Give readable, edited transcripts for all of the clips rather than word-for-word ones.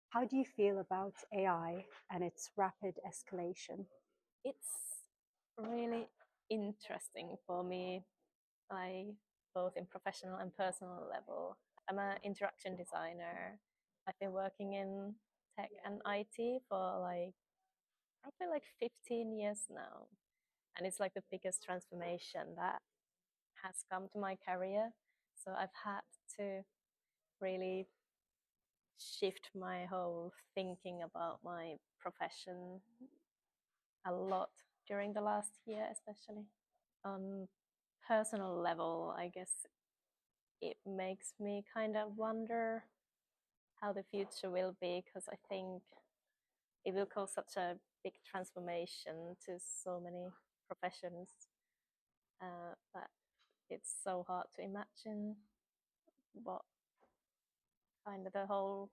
How do you feel about AI and its rapid escalation? It's really interesting for me, I both in professional and personal level. I'm an interaction designer. I've been working in tech and IT for probably 15 years now. And it's like the biggest transformation that has come to my career. So I've had to really shift my whole thinking about my profession a lot during the last year, especially. On personal level, I guess it makes me kind of wonder how the future will be because I think it will cause such a big transformation to so many professions that it's so hard to imagine what kind of the whole,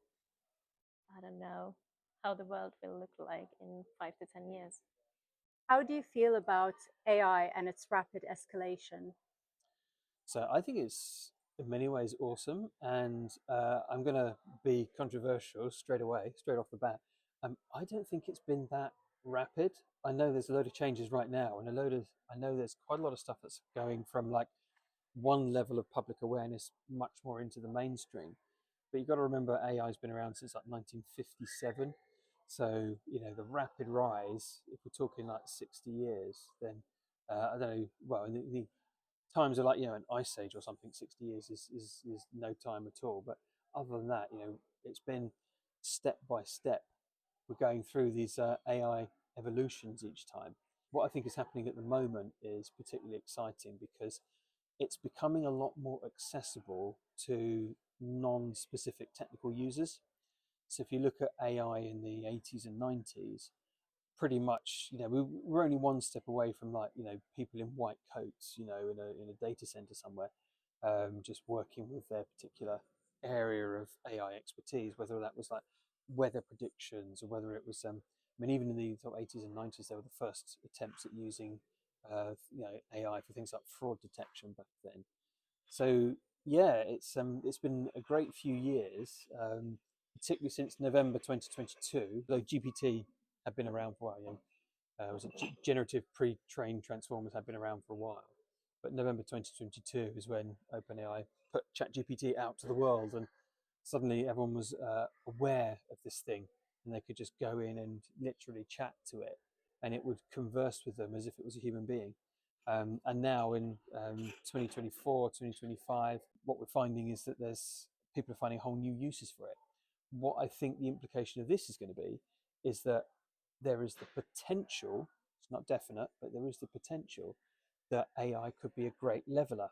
I don't know, how the world will look like in 5 to 10 years. How do you feel about AI and its rapid escalation? So I think it's in many ways awesome, and I'm going to be controversial straight away, straight off the bat. I don't think it's been that rapid. I know there's a load of changes right now, and I know there's quite a lot of stuff that's going from like one level of public awareness much more into the mainstream. But you've got to remember AI's been around since like 1957. So, the rapid rise, if we're talking like 60 years, then I don't know, well, the times are like, an ice age or something. 60 years is no time at all. But other than that, it's been step by step. We're going through these AI evolutions each time. What I think is happening at the moment is particularly exciting because it's becoming a lot more accessible to non-specific technical users. So if you look at AI in the 80s and 90s, pretty much, we're only one step away from like, people in white coats, in a data center somewhere, just working with their particular area of AI expertise, whether that was like weather predictions or whether it was, I mean, even in the sort of 80s and 90s, there were the first attempts at using, AI for things like fraud detection back then. So yeah, it's been a great few years, particularly since November 2022. Though GPT had been around for a while, was it generative pre-trained transformers had been around for a while, but November 2022 is when OpenAI put ChatGPT out to the world, and suddenly everyone was aware of this thing, and they could just go in and literally chat to it, and it would converse with them as if it was a human being. And now in 2024, 2025, what we're finding is that there's people are finding whole new uses for it. What I think the implication of this is going to be is that there is the potential, it's not definite, but there is the potential that AI could be a great leveler,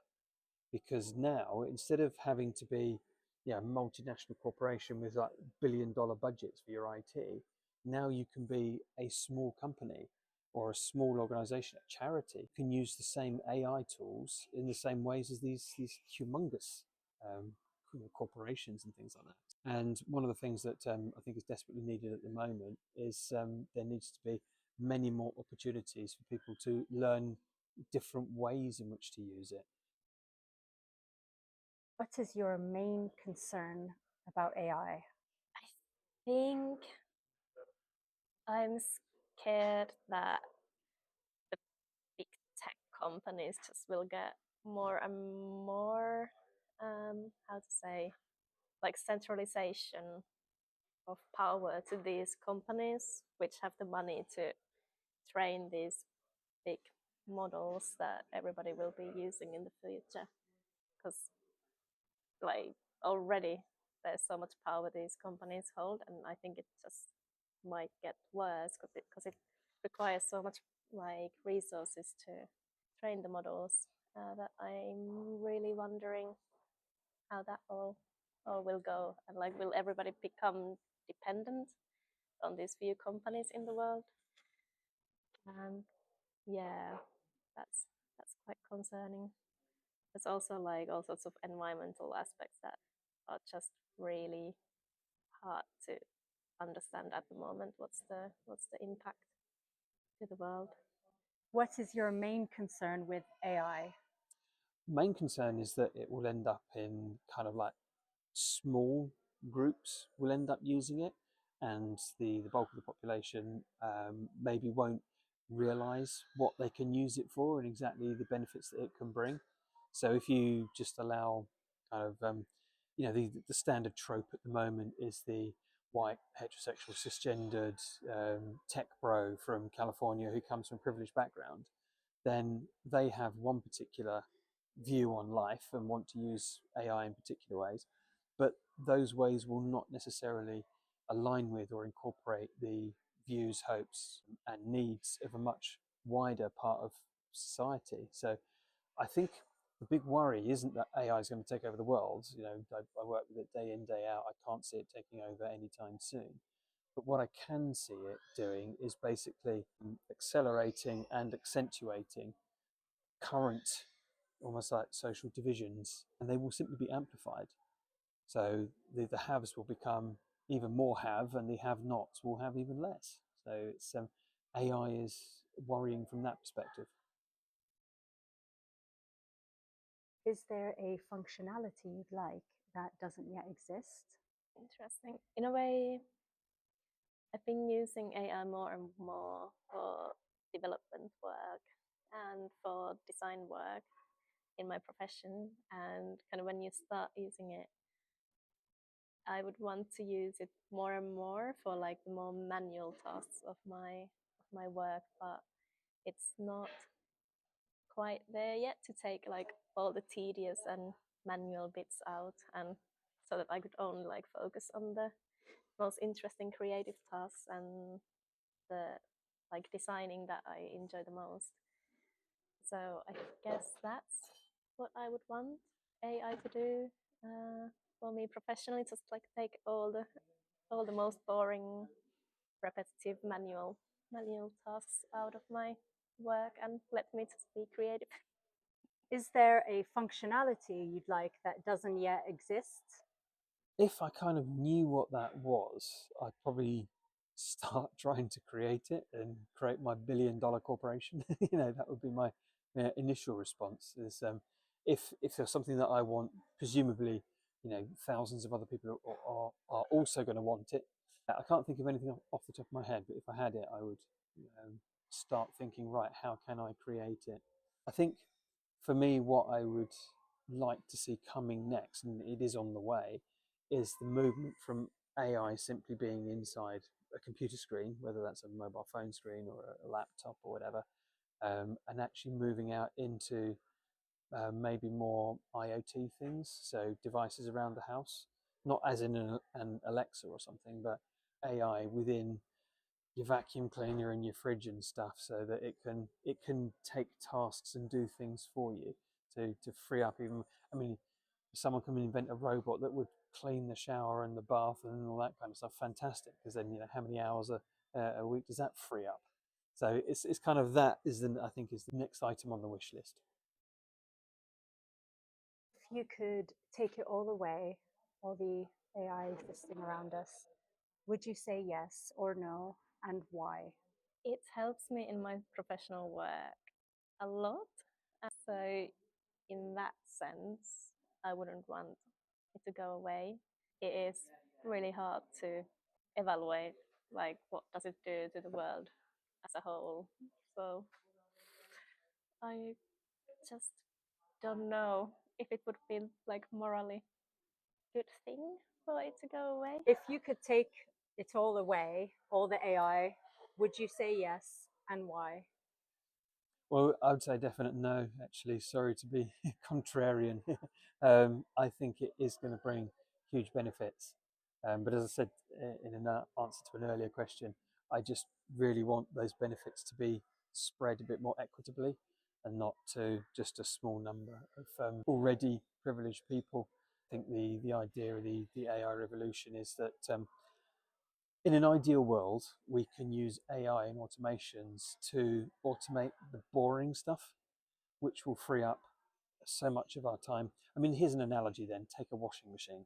because now instead of having to be a multinational corporation with like billion-dollar budgets for your IT, now you can be a small company or a small organization, a charity, can use the same AI tools in the same ways as these humongous um, corporations and things like that. And one of the things that I think is desperately needed at the moment is there needs to be many more opportunities for people to learn different ways in which to use it. What is your main concern about AI? I think I'm scared that the big tech companies just will get more and more, how to say, like centralization of power to these companies, which have the money to train these big models that everybody will be using in the future. Because, like, already there's so much power these companies hold, and I think it just might get worse because it requires so much like resources to train the models that I'm really wondering how that all will go, and like will everybody become dependent on these few companies in the world? And yeah, that's that's quite concerning. There's also like all sorts of environmental aspects that are just really hard to understand at the moment. What's the impact to the world? What is your main concern with AI? Main concern is that it will end up in kind of like small groups will end up using it. and the bulk of the population maybe won't realize what they can use it for and exactly the benefits that it can bring. So if you just allow kind of the standard trope at the moment is the white heterosexual cisgendered tech bro from California who comes from a privileged background, then they have one particular view on life and want to use AI in particular ways, but those ways will not necessarily align with or incorporate the views, hopes, and needs of a much wider part of society. So I think the big worry isn't that AI is going to take over the world. You know, I work with it day in, day out. I can't see it taking over anytime soon. But what I can see it doing is basically accelerating and accentuating current, almost like social divisions, and they will simply be amplified. So the haves will become even more have, and the have-nots will have even less. So it's AI is worrying from that perspective. Is there a functionality you'd like that doesn't yet exist? Interesting. In a way, I've been using AI more and more for development work and for design work in my profession. And kind of when you start using it, I would want to use it more and more for like the more manual tasks of my work, but it's not quite there yet to take like all the tedious and manual bits out, and so that I could only like focus on the most interesting creative tasks and the like designing that I enjoy the most. So I guess that's what I would want AI to do for me professionally, just like take all the most boring, repetitive manual tasks out of my work and let me just be creative. Is there a functionality you'd like that doesn't yet exist? If I kind of knew what that was, I'd probably start trying to create it and create my $1 billion corporation. That would be my initial response. Is if there's something that I want, presumably, thousands of other people are also going to want it. I can't think of anything off the top of my head, but if I had it, I would start thinking, right, how can I create it? I think for me, what I would like to see coming next, and it is on the way, is the movement from AI simply being inside a computer screen, whether that's a mobile phone screen or a laptop or whatever, and actually moving out into maybe more IoT things, so devices around the house, not as in an Alexa or something, but AI within your vacuum cleaner and your fridge and stuff, so that it can take tasks and do things for you to free up. Even, I mean, if someone can invent a robot that would clean the shower and the bath and all that kind of stuff, fantastic, because then how many hours a week does that free up? So it's kind of that is I think is the next item on the wish list. If you could take it all away, all the AI existing around us, would you say yes or no, and why? It helps me in my professional work a lot. So in that sense, I wouldn't want it to go away. It is really hard to evaluate like what does it do to the world as a whole. So I just don't know if it would be like morally good thing for it to go away. If you could take it all away, all the AI, would you say yes, and why? Well, I would say definite no, actually. Sorry to be contrarian here. I think it is going to bring huge benefits. But as I said in an answer to an earlier question, I just really want those benefits to be spread a bit more equitably and not to just a small number of already privileged people. I think the idea of the AI revolution is that in an ideal world, we can use AI and automations to automate the boring stuff, which will free up so much of our time. I mean, here's an analogy then. Take a washing machine,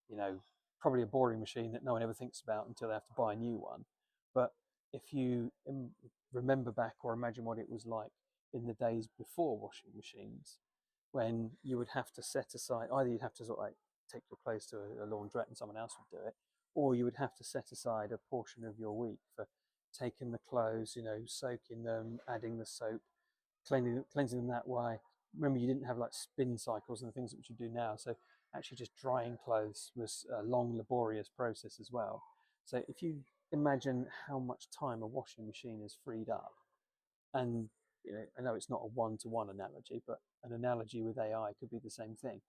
you know, probably a boring machine that no one ever thinks about until they have to buy a new one. But if you remember back or imagine what it was like in the days before washing machines, when you would have to set aside, either you'd have to sort of like take your clothes to a laundrette and someone else would do it, or you would have to set aside a portion of your week for taking the clothes, you know, soaking them, adding the soap, cleansing them that way. Remember, you didn't have like spin cycles and the things that you do now, so actually just drying clothes was a long, laborious process as well. So if you imagine how much time a washing machine has freed up, and you know, I know it's not a one-to-one analogy, but an analogy with AI could be the same thing.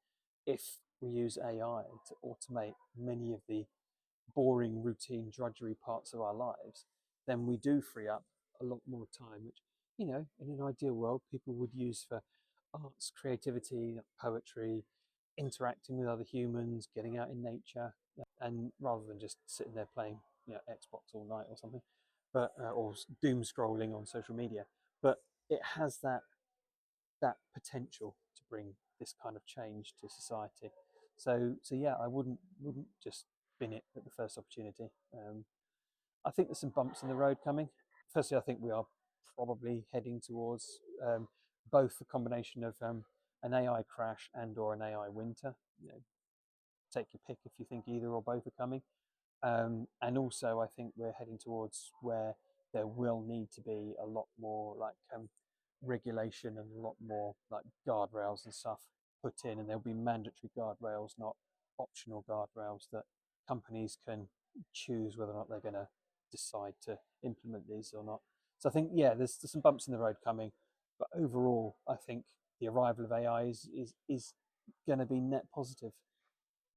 If we use AI to automate many of the boring, routine, drudgery parts of our lives, then we do free up a lot more time, which, you know, in an ideal world, people would use for arts, creativity, poetry, interacting with other humans, getting out in nature, and rather than just sitting there playing, you know, Xbox all night or something, but or doom scrolling on social media. But it has that potential to bring this kind of change to society. So yeah, I wouldn't just bin it at the first opportunity. I think there's some bumps in the road coming. Firstly, I think we are probably heading towards both a combination of an AI crash and or an AI winter. You know, take your pick if you think either or both are coming. And also, I think we're heading towards where there will need to be a lot more like regulation and a lot more like guardrails and stuff put in, and there'll be mandatory guardrails, not optional guardrails that companies can choose whether or not they're going to decide to implement these or not. So I think, yeah, there's some bumps in the road coming, but overall, I think the arrival of AI is going to be net positive.